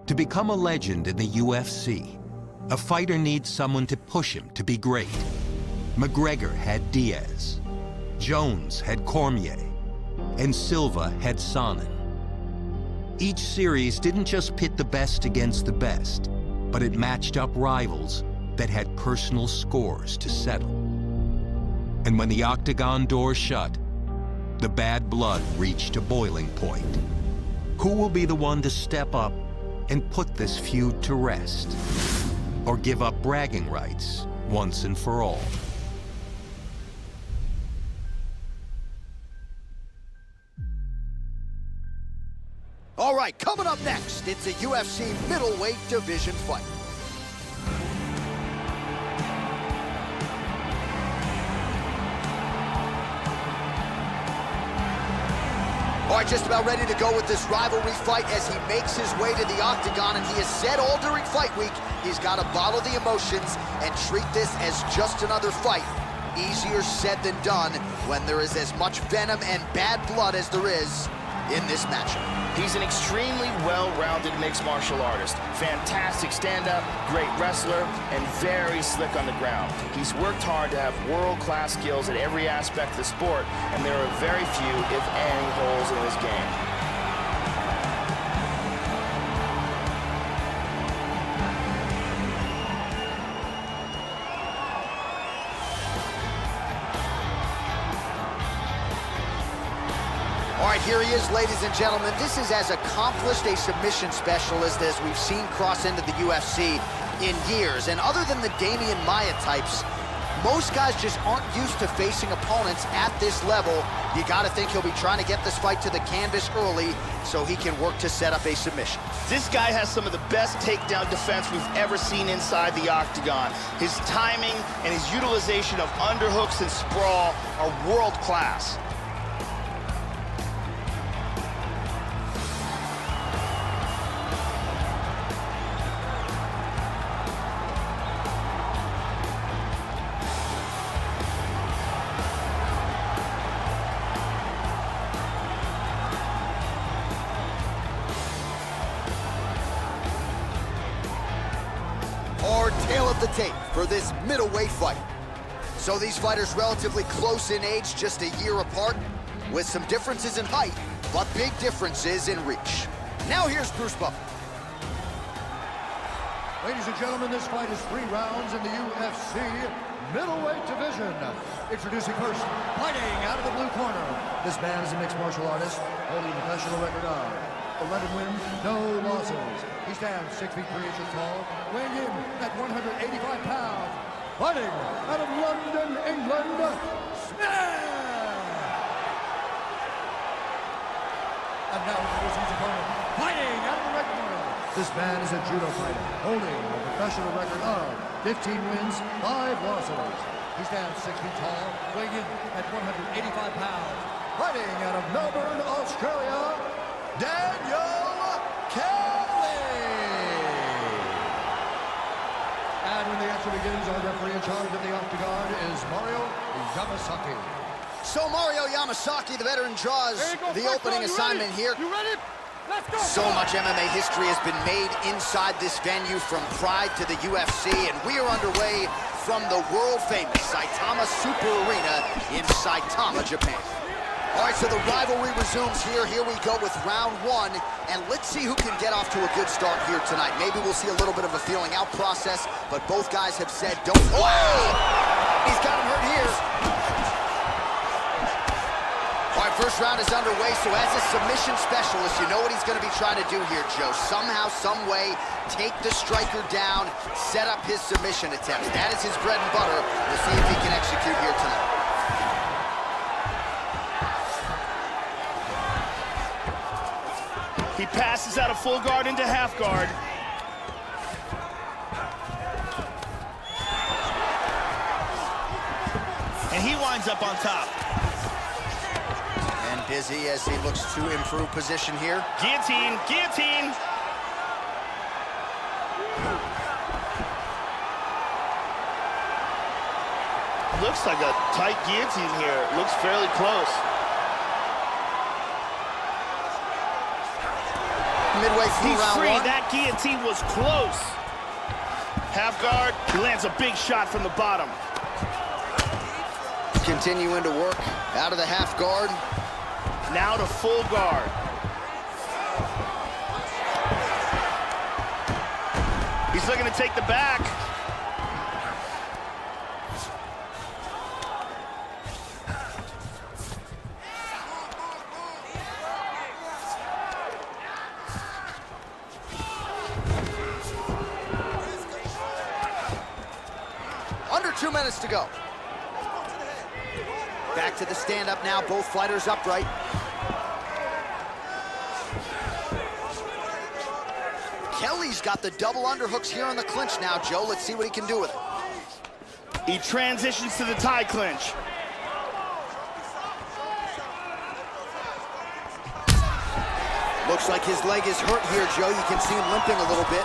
To become a legend in the UFC, a fighter needs someone to push him to be great. McGregor had Diaz, Jones had Cormier, and Silva had Sonnen. Each series didn't just pit the best against the best, but it matched up rivals that had personal scores to settle. And when the octagon door shut, the bad blood reached a boiling point. Who will be the one to step up and put this feud to rest? Or give up bragging rights once and for all? All right, coming up next, it's a UFC middleweight division fight. All right, just about ready to go with this rivalry fight as he makes his way to the octagon, and he has said all during fight week he's got to bottle the emotions and treat this as just another fight. Easier said than done when there is as much venom and bad blood as there is in this matchup. He's an extremely well-rounded mixed martial artist. Fantastic stand-up, great wrestler, and very slick on the ground. He's worked hard to have world-class skills at every aspect of the sport, and there are very few, if any, holes in his game. All right, here he is, ladies and gentlemen. This is as accomplished a submission specialist as we've seen cross into the UFC in years. And other than the Damian Maia types, most guys just aren't used to facing opponents at this level. You got to think he'll be trying to get this fight to the canvas early so he can work to set up a submission. This guy has some of the best takedown defense we've ever seen inside the octagon. His timing and his utilization of underhooks and sprawl are world-class. Our tale of the tape for this middleweight fight. So these fighters relatively close in age, just a year apart, with some differences in height, but big differences in reach. Now here's Bruce Buffer. Ladies and gentlemen, this fight is 3 rounds in the UFC middleweight division. Introducing first, fighting out of the blue corner. This man is a mixed martial artist, holding a professional record of 11 wins, no losses. He stands 6 feet 3 inches tall, weighing in at 185 pounds. Fighting out of London, England, Smith! And now introducing his opponent, fighting out of the red corner. This man is a judo fighter, holding a professional record of 15 wins, 5 losses. He stands 6 feet tall, weighing in at 185 pounds. Fighting out of Melbourne, Australia, Daniel Kelly. And when the action begins, our referee in charge of the octagon is Mario Yamasaki. So Mario Yamasaki, the veteran, draws the opening assignment here. You ready? Let's go. So much MMA history has been made inside this venue, from Pride to the UFC, and we are underway from the world-famous Saitama Super Arena in Saitama, Japan. All right, so the rivalry resumes here. Here we go with round 1, and let's see who can get off to a good start here tonight. Maybe we'll see a little bit of a feeling out process, but both guys have said don't... Oh! He's got him hurt here. All right, first round is underway, so as a submission specialist, you know what he's going to be trying to do here, Joe. Somehow, some way, take the striker down, set up his submission attempts. That is his bread and butter. We'll see if he can execute here tonight. He passes out of full guard into half guard. And he winds up on top. And busy as he looks to improve position here. Guillotine, guillotine. Looks like a tight guillotine here. Looks fairly close. midway through He's round free. one. That guillotine was close. Half guard. He lands a big shot from the bottom. Continuing to work out of the half guard. Now to full guard. He's looking to take the back. Under 2 minutes to go. Back to the stand-up now, both fighters upright. Kelly's got the double underhooks here on the clinch now, Joe. Let's see what he can do with it. He transitions to the tie clinch. Looks like his leg is hurt here, Joe. You can see him limping a little bit.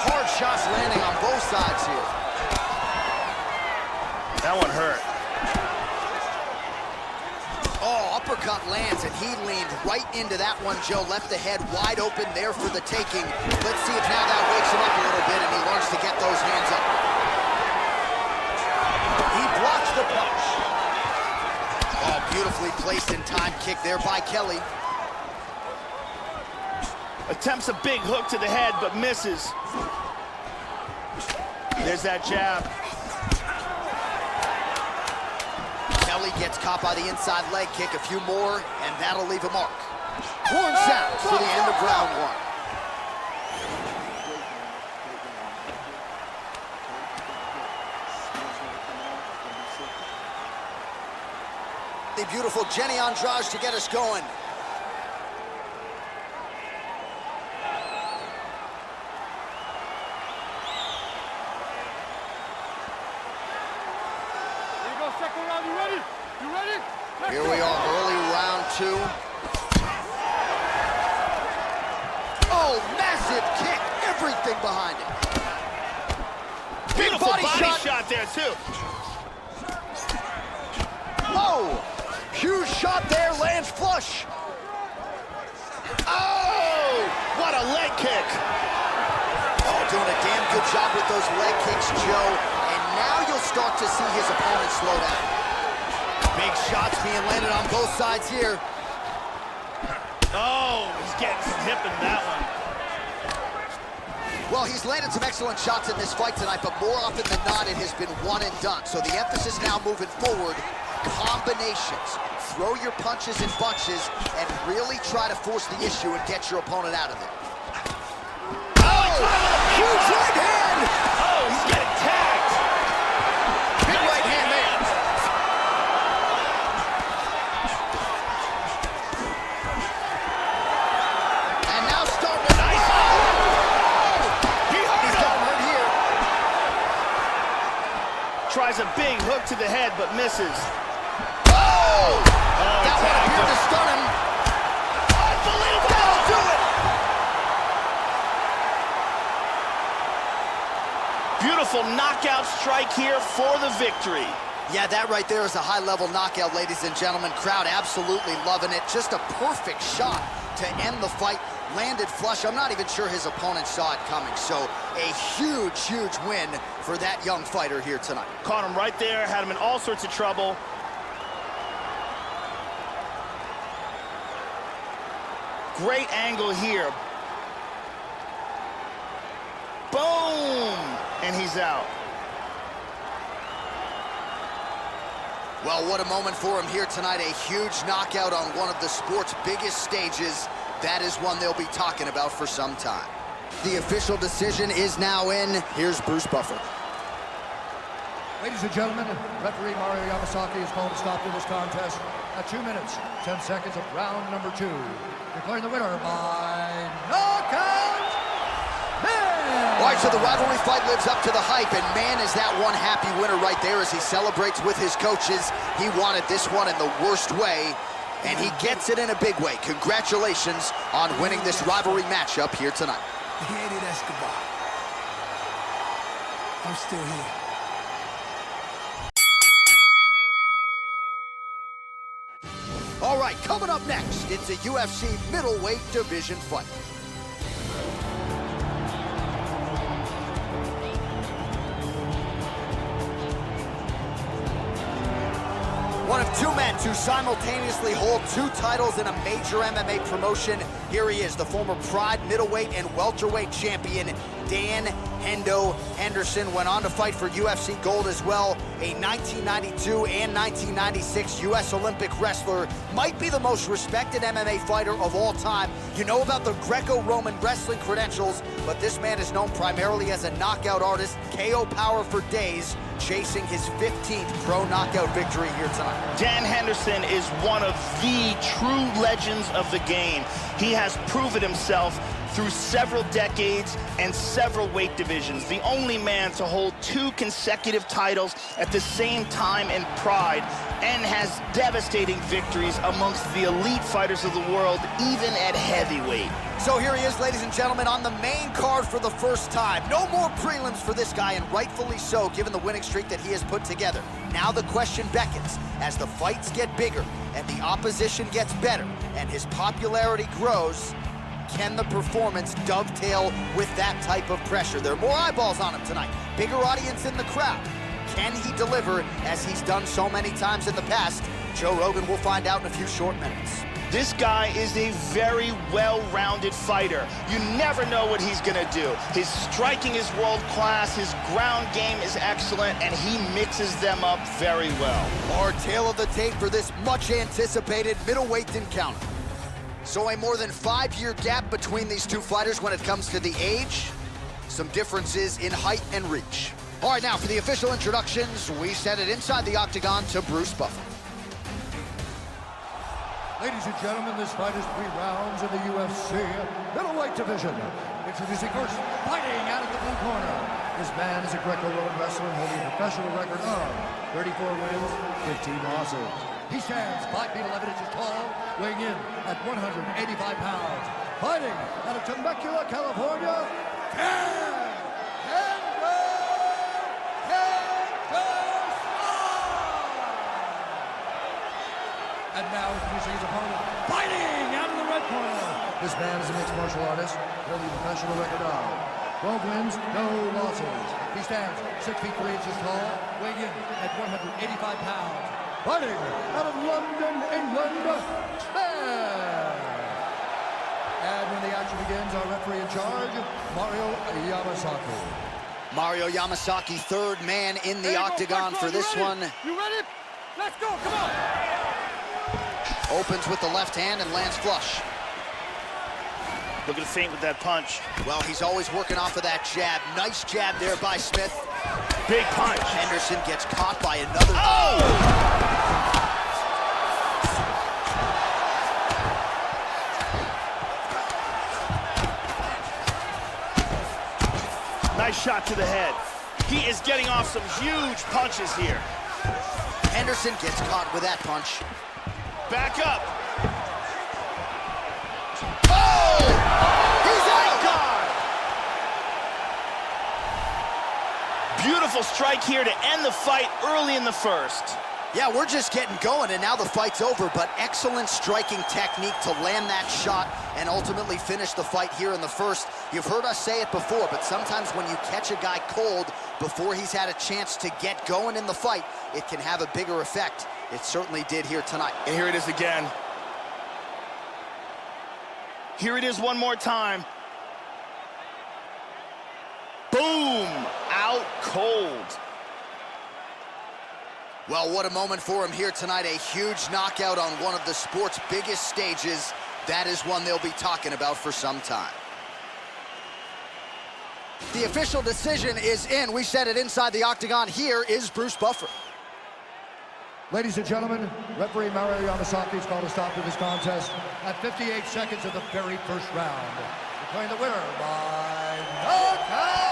Hard shots landing on both sides here. That one hurt. Oh, uppercut lands, and he leaned right into that one, Joe. Left the head wide open there for the taking. Let's see if now that wakes him up a little bit and he learns to get those hands up. He blocks the punch. Oh, beautifully placed in time kick there by Kelly. Attempts a big hook to the head, but misses. There's that jab. Kelly gets caught by the inside leg kick. A few more, and that'll leave a mark. Horn sounds for the end of round one. The beautiful Jenny Andrade to get us going. Here we are, early round two. Oh, massive kick, everything behind it. Big Beautiful body shot. shot There, too. Whoa, huge shot there, lands flush. Oh, what a leg kick. Oh, doing a damn good job with those leg kicks, Joe. And now you'll start to see his opponent slow down. Big shots being landed on both sides here. Oh, he's getting some hip in that one. Well, he's landed some excellent shots in this fight tonight, but more often than not, it has been one and done. So the emphasis now moving forward, combinations. Throw your punches in bunches and really try to force the issue and get your opponent out of it. Oh, huge right hand! Oh, he's getting tagged. Big right hand there. And now starting to... Nice. He's got him hurt here. Tries a big hook to the head, but misses. Oh! That one tagged appeared him. to stun him. Unbelievable. That'll do it! Beautiful knockout strike here for the victory. Yeah, that right there is a high-level knockout, ladies and gentlemen. Crowd absolutely loving it. Just a perfect shot to end the fight. Landed flush. I'm not even sure his opponent saw it coming. So a huge, huge win for that young fighter here tonight. Caught him right there, had him in all sorts of trouble. Great angle here. Boom! And he's out. Well, what a moment for him here tonight. A huge knockout on one of the sport's biggest stages. That is one they'll be talking about for some time. The official decision is now in. Here's Bruce Buffer. Ladies and gentlemen, referee Mario Yamasaki has called a stop to this contest at 2 minutes, 10 seconds of round number 2. Declaring the winner by knockout, man! All right, so the rivalry fight lives up to the hype, and man, is that one happy winner right there as he celebrates with his coaches. He wanted this one in the worst way, and he gets it in a big way. Congratulations on winning this rivalry matchup here tonight. He hated Escobar. I'm still here. All All right, coming up next, it's a UFC middleweight division fight. One of two men to simultaneously hold two titles in a major MMA promotion. Here he is, the former Pride middleweight and welterweight champion, Dan Hendo Henderson. Went on to fight for UFC gold as well. A 1992 and 1996 U.S. Olympic wrestler. Might be the most respected MMA fighter of all time. You know about the Greco-Roman wrestling credentials, but this man is known primarily as a knockout artist. KO power for days, chasing his 15th pro knockout victory here tonight. Dan Henderson is one of the true legends of the game. He has proven himself through several decades and several weight divisions. The only man to hold two consecutive titles at the same time in Pride, and has devastating victories amongst the elite fighters of the world, even at heavyweight. So here he is, ladies and gentlemen, on the main card for the first time. No more prelims for this guy, and rightfully so, given the winning streak that he has put together. Now the question beckons, as the fights get bigger and the opposition gets better and his popularity grows, can the performance dovetail with that type of pressure? There are more eyeballs on him tonight, bigger audience in the crowd. Can he deliver as he's done so many times in the past? Joe Rogan will find out in a few short minutes. This guy is a very well-rounded fighter. You never know what he's gonna do. His striking is world-class, his ground game is excellent, and he mixes them up very well. Our tale of the tape for this much-anticipated middleweight encounter. So a more than 5-year gap between these two fighters when it comes to the age, some differences in height and reach. All right, now for the official introductions, we send it inside the octagon to Bruce Buffer. Ladies and gentlemen, this fight is 3 rounds in the UFC middleweight division. Introducing first, fighting out of the blue corner. This man is a Greco-Roman wrestler holding a professional record of 34 wins, 15 losses. He stands 5 feet 11 inches tall, weighing in at 185 pounds. Fighting out of Temecula, California, Dan Henderson! And now introducing his opponent, fighting out of the red corner. This man is a mixed martial artist, holding a professional record of 12 wins, no losses. He stands 6 feet 3 inches tall, weighing in at 185 pounds. Fighting out of London, England, Smith. And when the action begins, our referee in charge, Mario Yamasaki. Mario Yamasaki, third man in the octagon for this one. You ready? Let's go, come on! Opens with the left hand and lands flush. Looking to feint with that punch. Well, he's always working off of that jab. Nice jab there by Smith. Big punch. Henderson gets caught by another. Oh! Nice shot to the head. He is getting off some huge punches here. Henderson gets caught with that punch. Back up. Oh! He's out! Beautiful strike here to end the fight early in the first. Yeah, we're just getting going, and now the fight's over, but excellent striking technique to land that shot and ultimately finish the fight here in the first. You've heard us say it before, but sometimes when you catch a guy cold before he's had a chance to get going in the fight, it can have a bigger effect. It certainly did here tonight. And here it is again. Here it is one more time. Boom! Out cold. Well, what a moment for him here tonight. A huge knockout on one of the sport's biggest stages. That is one they'll be talking about for some time. The official decision is in. We said it inside the octagon. Here is Bruce Buffer. Ladies and gentlemen, referee Mario Yamasaki has called a stop to this contest at 58 seconds of the very first round. Declaring the winner by knockout.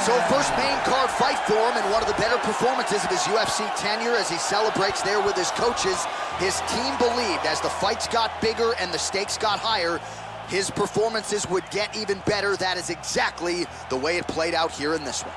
So first main card fight for him, and one of the better performances of his UFC tenure as he celebrates there with his coaches. His team believed as the fights got bigger and the stakes got higher, his performances would get even better. That is exactly the way it played out here in this one.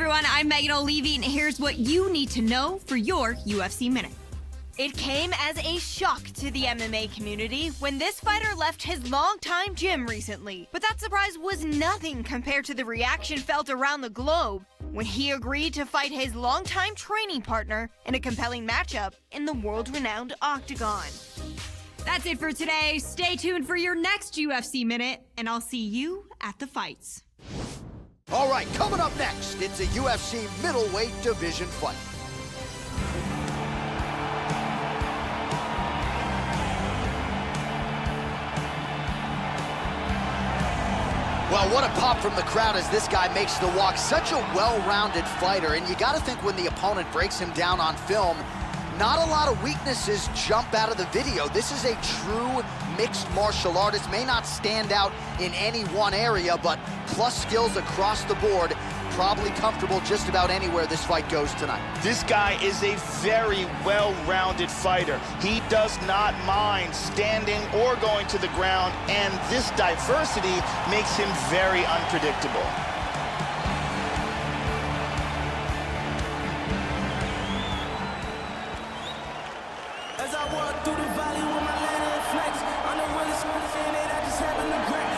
everyone, I'm Megan O'Leary, and here's what you need to know for your UFC Minute. It came as a shock to the MMA community when this fighter left his longtime gym recently. But that surprise was nothing compared to the reaction felt around the globe when he agreed to fight his longtime training partner in a compelling matchup in the world-renowned Octagon. That's it for today. Stay tuned for your next UFC Minute, and I'll see you at the fights. All right, coming up next, it's a UFC middleweight division fight. Well, what a pop from the crowd as this guy makes the walk. Such a well-rounded fighter, and you got to think when the opponent breaks him down on film, not a lot of weaknesses jump out of the video. This is a true mixed martial artist. May not stand out in any one area, but plus skills across the board. Probably comfortable just about anywhere this fight goes tonight. This guy is a very well-rounded fighter. He does not mind standing or going to the ground, and this diversity makes him very unpredictable.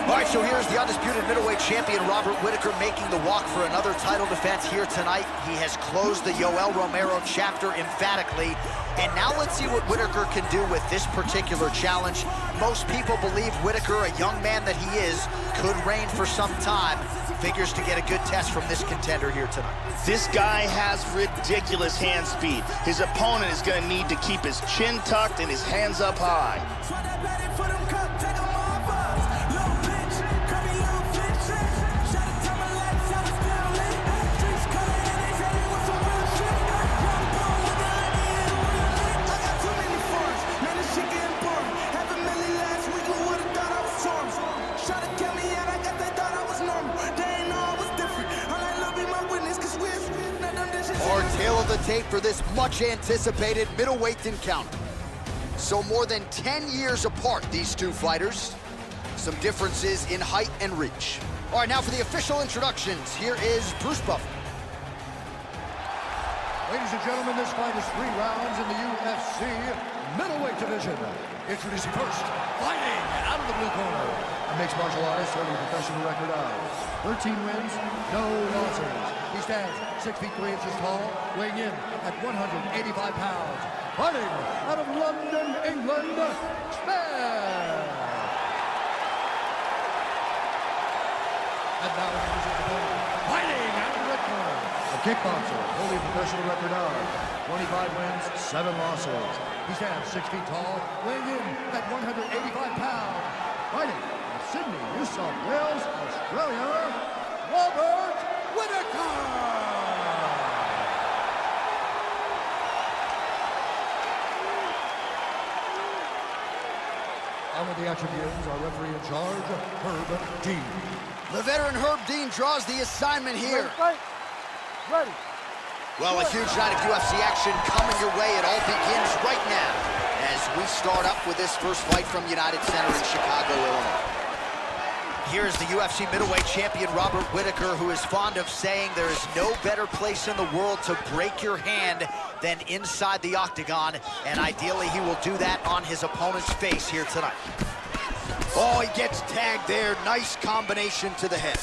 All right, so here's the undisputed middleweight champion, Robert Whittaker, making the walk for another title defense here tonight. He has closed the Yoel Romero chapter emphatically. And now let's see what Whittaker can do with this particular challenge. Most people believe Whittaker, a young man that he is, could reign for some time. Figures to get a good test from this contender here tonight. This guy has ridiculous hand speed. His opponent is going to need to keep his chin tucked and his hands up high. Tail of the tape for this much-anticipated middleweight encounter. So more than 10 years apart, these two fighters. Some differences in height and reach. All right, now for the official introductions, here is Bruce Buffer. Ladies and gentlemen, this fight is 3 rounds in the UFC middleweight division. Introducing first, fighting out of the blue corner, a mixed martial artist holding a professional record of 13 wins, no losses. He stands 6 feet 3 inches tall, weighing in at 185 pounds. Fighting out of London, England, Smith. And now introducing the opponent, fighting out of the red corner, a kickboxer holding a professional record of 25 wins, 7 losses. He stands 6 feet tall, weighing in at 185 pounds. Fighting from Sydney, New South Wales, Australia, Robert Whittaker! On with the action begins, our referee in charge, Herb Dean. The veteran Herb Dean draws the assignment here. Ready. Well, a huge night of UFC action coming your way. It all begins right now as we start up with this first fight from United Center in Chicago, Illinois. Here's the UFC middleweight champion, Robert Whittaker, who is fond of saying there is no better place in the world to break your hand than inside the octagon, and ideally he will do that on his opponent's face here tonight. Oh, he gets tagged there. Nice combination to the head.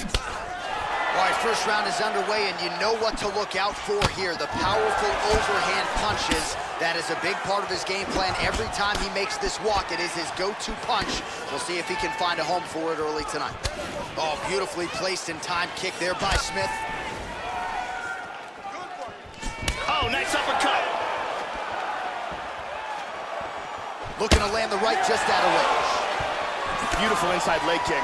All right, first round is underway, and you know what to look out for here. The powerful overhand punches. That is a big part of his game plan. Every time he makes this walk, it is his go-to punch. We'll see if he can find a home for it early tonight. Oh, beautifully placed and timed kick there by Smith. Oh, nice uppercut. Looking to land the right just out of range. Beautiful inside leg kick.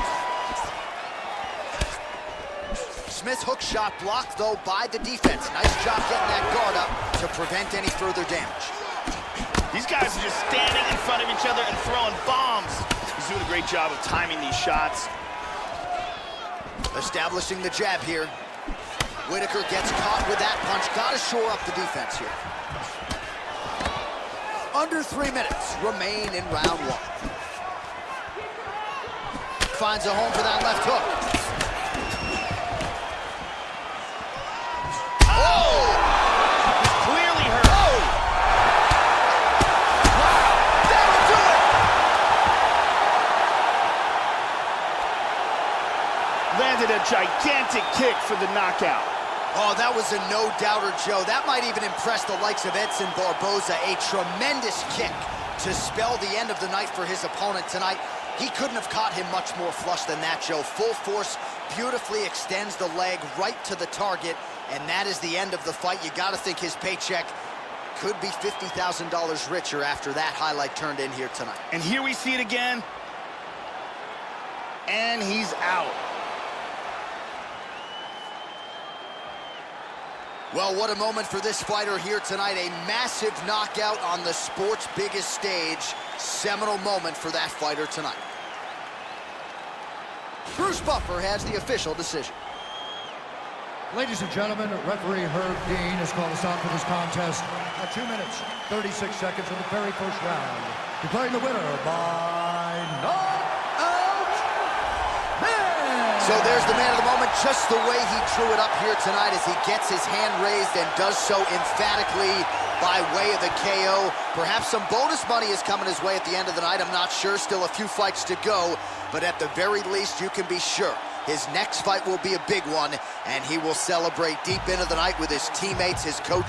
Smith's hook shot blocked, though, by the defense. Nice job getting that guard up to prevent any further damage. These guys are just standing in front of each other and throwing bombs. He's doing a great job of timing these shots. Establishing the jab here. Whittaker gets caught with that punch. Got to shore up the defense here. Under 3 minutes remain in round 1. Finds a home for that left hook. gigantic kick for the knockout. Oh, that was a no-doubter, Joe. That might even impress the likes of Edson Barboza. A tremendous kick to spell the end of the night for his opponent tonight. He couldn't have caught him much more flush than that, Joe. Full force, beautifully extends the leg right to the target, and that is the end of the fight. You got to think his paycheck could be $50,000 richer after that highlight turned in here tonight. And here we see it again. And he's out. Well, what a moment for this fighter here tonight. A massive knockout on the sport's biggest stage. Seminal moment for that fighter tonight. Bruce Buffer has the official decision. Ladies and gentlemen, referee Herb Dean has called a stop to this contest at 2 minutes, 36 seconds of the very first round. Declaring the winner by knockout, man! So there's the man of the moment, just the way he drew it up here tonight as he gets his hand raised and does so emphatically by way of the KO. Perhaps some bonus money is coming his way at the end of the night. I'm not sure. Still a few fights to go. But at the very least, you can be sure his next fight will be a big one, and he will celebrate deep into the night with his teammates, his coach.